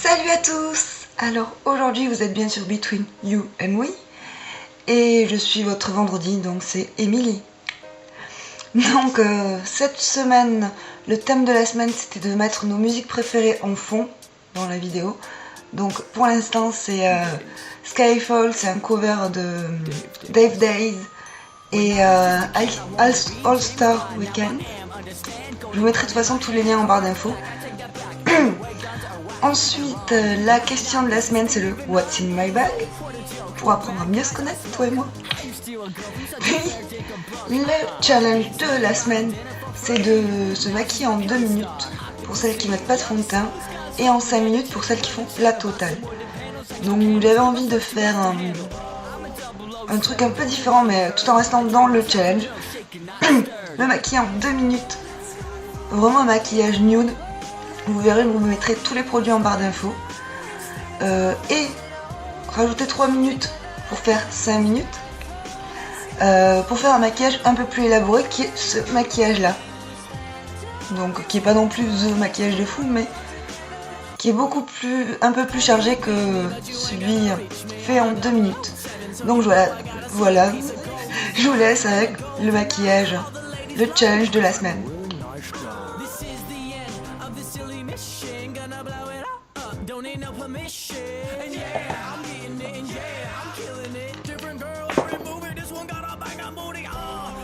Salut à tous. Alors aujourd'hui vous êtes bien sur Between You and We et je suis votre vendredi, donc c'est Émilie. Donc cette semaine, le thème de la semaine c'était de mettre nos musiques préférées en fond dans la vidéo. Donc pour l'instant c'est Skyfall, c'est un cover de Dave Days et All Star Weekend. Je vous mettrai de toute façon tous les liens en barre d'infos. Ensuite, la question de la semaine, c'est le What's in my bag pour apprendre à mieux se connaître, toi et moi. Puis, le challenge de la semaine, c'est de se maquiller en 2 minutes pour celles qui mettent pas de fond de teint et en 5 minutes pour celles qui font la totale. Donc j'avais envie de faire un truc un peu différent, mais tout en restant dans le challenge. Me maquiller en 2 minutes, vraiment un maquillage nude. Vous verrez, vous me mettrez tous les produits en barre d'infos. Et rajouter 3 minutes pour faire 5 minutes. Pour faire un maquillage un peu plus élaboré qui est ce maquillage là. Donc qui est pas non plus le maquillage de fou, mais qui est un peu plus chargé que celui fait en 2 minutes. Donc voilà, je vous laisse avec le maquillage, le challenge de la semaine. Don't need no permission, and yeah, I'm getting it, and yeah, I'm killing it. Different girls, different movie, this one got a bang of booty,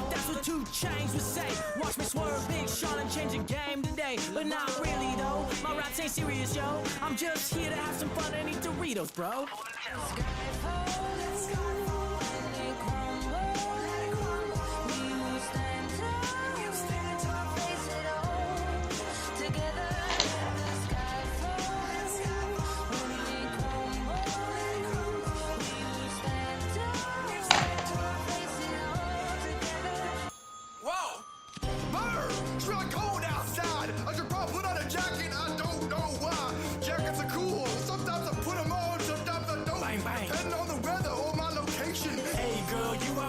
that's what 2 Chainz would say. Watch me swerve, Big Sean, and change the game today. But not really though, my raps ain't serious, yo. I'm just here to have some fun and eat Doritos, bro.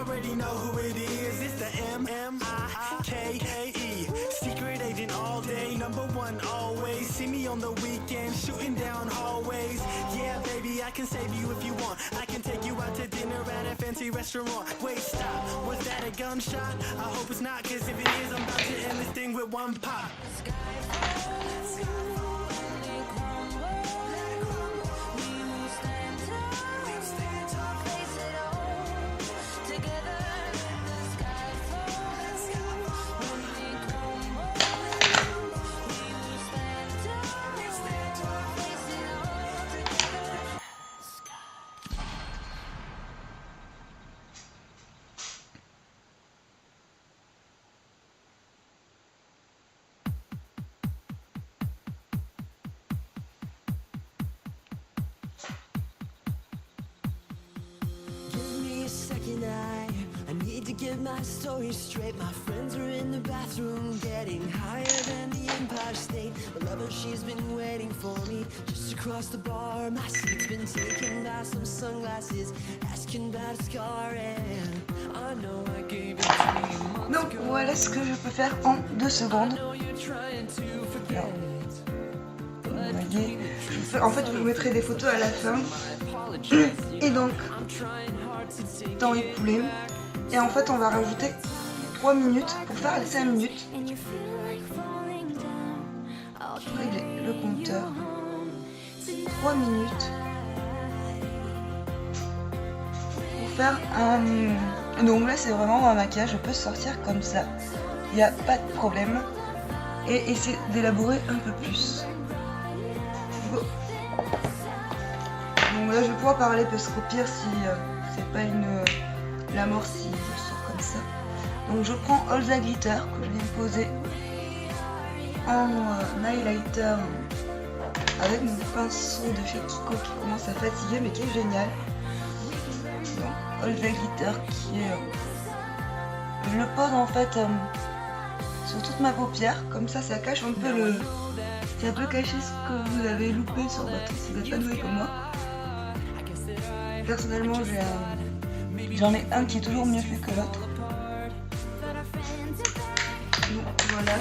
Already know who it is, it's the M-M-I-K-A-E. Secret agent all day, #1 always. See me on the weekend, shooting down hallways. Yeah, baby, I can save you if you want. I can take you out to dinner at a fancy restaurant. Wait, stop, was that a gunshot? I hope it's not, cause if it is, I'm about to end this thing with 1 pop. I need to get my story straight. My friends are in the bathroom getting higher than the Empire State. My lover, she's been waiting for me just across the bar. My seat's been taken by some sunglasses, asking about a scar, and I know I gave it to me. Donc voilà ce que je peux faire en 2 secondes. Alors, vous voyez, en fait je vous mettrai des photos à la fin. Et donc temps écoulé, et en fait on va rajouter 3 minutes pour faire les 5 minutes. Régler le compteur. 3 minutes pour faire un... Donc là c'est vraiment un maquillage, je peux sortir comme ça, il n'y a pas de problème, et essayer d'élaborer un peu plus. Go. Donc là je vais pouvoir parler parce qu'au pire si c'est pas la mort si je sors comme ça. Donc je prends All the Glitter que je viens poser en highlighter avec mon pinceau de chez Kiko qui commence à fatiguer mais qui est génial. Donc All the Glitter qui est... je le pose en fait sur toute ma paupière, comme ça ça cache un peu le... ça peut cacher ce que vous avez loupé sur votre... si vous n'êtes pas doué comme moi. Personnellement j'en ai un qui est toujours mieux fait que l'autre. Donc voilà.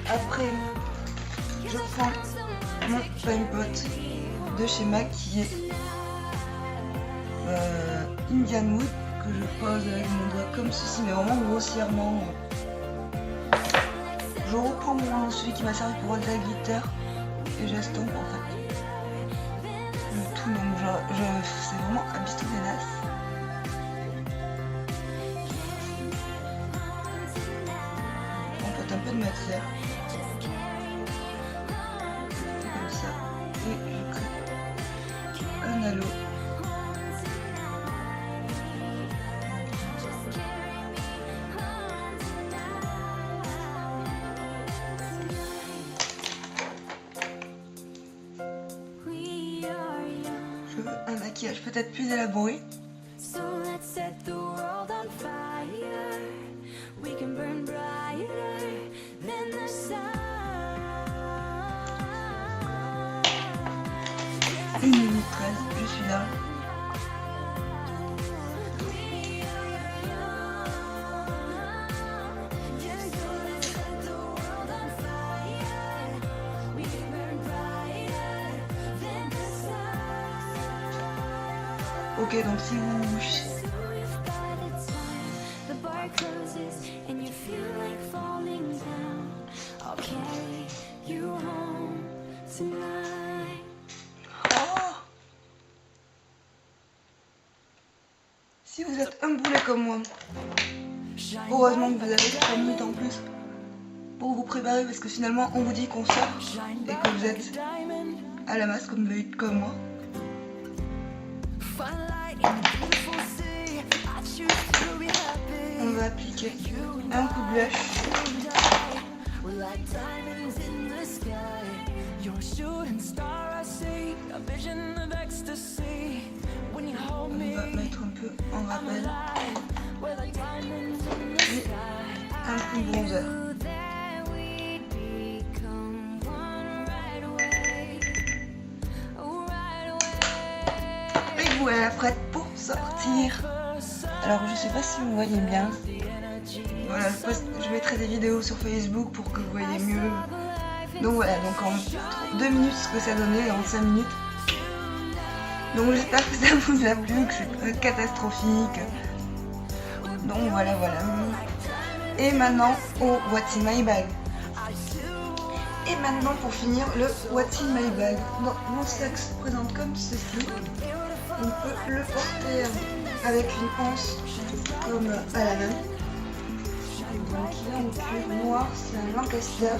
Après je prends mon paint pot de chez MAC qui est Indian Wood, que je pose avec mon doigt comme ceci, mais vraiment grossièrement. Je reprends celui qui m'a servi pour Elsa Glitter et j'estompe en fait le tout, donc c'est vraiment un bistou dénace. On peut un peu de matière comme ça et je crée un halo. Un maquillage peut-être plus élaboré. Une minute 13, je suis là. Ok, donc si vous... Si vous êtes un boulet comme moi, heureusement que vous avez 3 minutes en plus pour vous préparer, parce que finalement on vous dit qu'on sort et que vous êtes à la masse comme moi. On va appliquer un coup de blush. On va mettre un peu en rappel et un coup de bronzer. Et voilà, prête pour sortir. Alors je sais pas si vous voyez bien. Voilà, je mettrai des vidéos sur Facebook pour que vous voyez mieux. Donc voilà, donc en 2 minutes ce que ça donnait, en 5 minutes. Donc j'espère que ça vous a plu, que c'est pas catastrophique. Donc voilà. Et maintenant au What's in my bag. Et maintenant pour finir le What's in my bag. Donc mon sac se présente comme ceci. On peut le porter avec une anse comme à la main. Donc il est en cuir noir, c'est un Lancaster.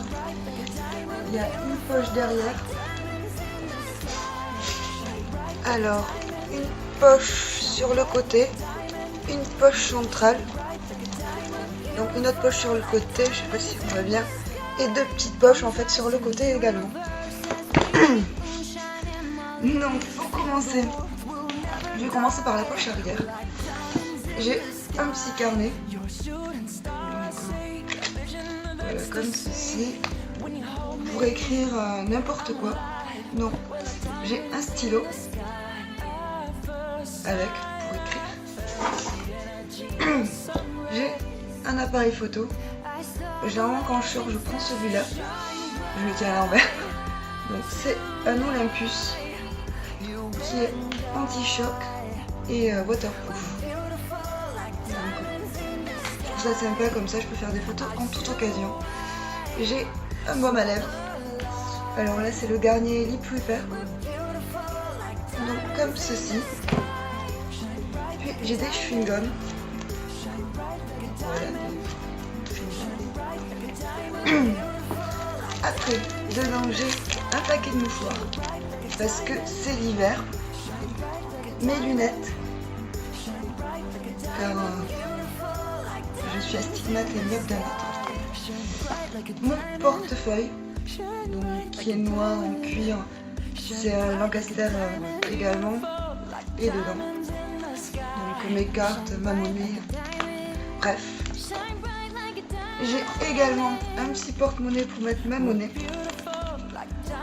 Il y a une poche derrière. Alors, une poche sur le côté, une poche centrale, donc une autre poche sur le côté, je sais pas si on voit bien, et 2 petites poches en fait sur le côté également. Donc pour commencer, je vais commencer par la poche arrière. J'ai un petit carnet, comme ceci, pour écrire n'importe quoi. Donc j'ai un stylo avec pour écrire. J'ai un appareil photo. Généralement quand je sors je prends celui-là. Je le tiens à l'envers. Donc c'est un Olympus qui est anti-choc et waterproof. Donc, je trouve ça sympa, comme ça je peux faire des photos en toute occasion. J'ai un baume à lèvres. Alors là c'est le Garnier Lip Repair. Donc comme ceci. Puis j'ai des chewing-gums. Voilà. Après, dedans j'ai un paquet de mouchoirs. Parce que c'est l'hiver. Mes lunettes. Car je suis astigmate et myope d'un autre. Mon portefeuille. Donc, qui est noir en cuir. C'est un Lancaster également. Et dedans. Donc mes cartes, ma monnaie. Bref. J'ai également un petit porte-monnaie pour mettre ma monnaie.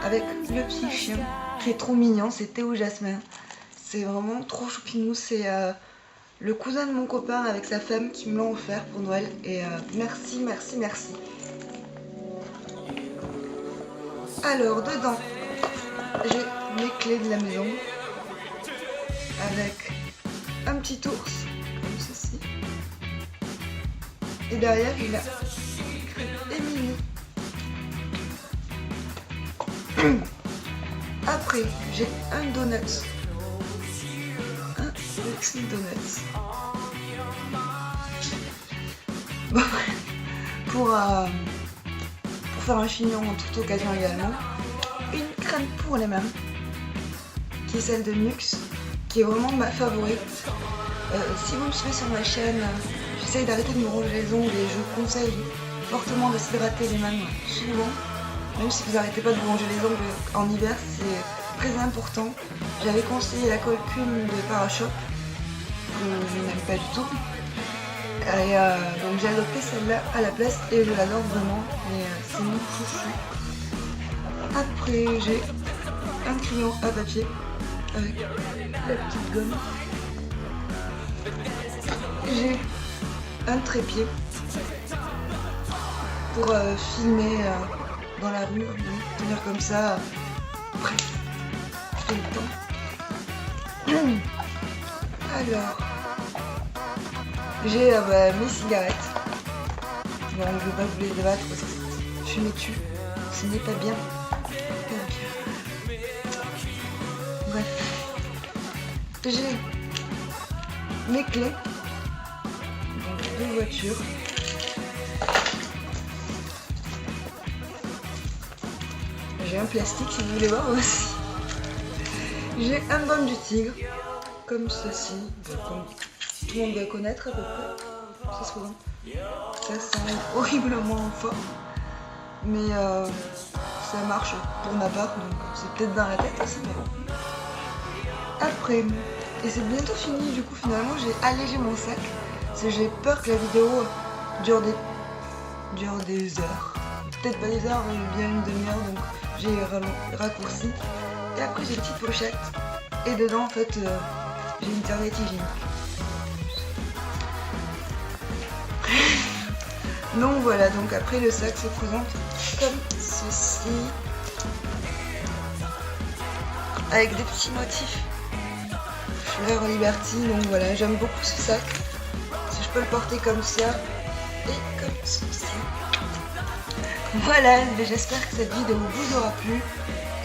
Avec le petit chien qui est trop mignon, c'est Théo Jasmin. C'est vraiment trop choupinou. C'est le cousin de mon copain avec sa femme qui me l'ont offert pour Noël. Et merci. Alors dedans, j'ai mes clés de la maison avec un petit ours comme ceci. Et derrière il a Émilie. Après j'ai un donut. Un petit donut. Bon, pour faire un chignon en toute occasion également, une crème pour les mains, qui est celle de Nux, qui est vraiment ma favorite. Si vous me suivez sur ma chaîne, j'essaye d'arrêter de me ronger les ongles et je vous conseille fortement de s'hydrater les mains souvent. Même si vous n'arrêtez pas de vous ronger les ongles en hiver, c'est très important. J'avais conseillé la Colcune de Parashop, que je n'aime pas du tout. Et donc j'ai adopté celle-là à la place et je l'adore vraiment, mais c'est mon chouchou. Après j'ai un crayon à papier avec la petite gomme. J'ai un trépied pour filmer dans la rue, tenir comme ça, bref, j'ai le temps. Alors, j'ai mes cigarettes. Bon, je vais pas vous les débattre parce que fumer dessus, ce n'est pas bien. Donc, bref, j'ai mes clés de voiture. J'ai un plastique si vous voulez voir aussi. J'ai un baume du tigre, comme ceci, comme tout le monde doit connaître à peu près. Ça se voit. Ça sent horriblement fort, mais ça marche pour ma part, donc c'est peut-être dans la tête aussi. Mais bon. Après, et c'est bientôt fini, du coup finalement j'ai allégé mon sac, parce que j'ai peur que la vidéo dure des heures. Peut-être pas des heures, mais bien une demi-heure, donc j'ai raccourci. Et après j'ai une petite pochette, et dedans en fait j'ai une serviette hygiénique. Donc voilà, donc après le sac se présente comme ceci, avec des petits motifs Fleur Liberty. Donc voilà, j'aime beaucoup ce sac, si je peux le porter comme ça et comme ceci. Voilà, j'espère que cette vidéo vous aura plu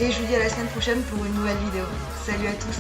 et je vous dis à la semaine prochaine pour une nouvelle vidéo. Salut à tous.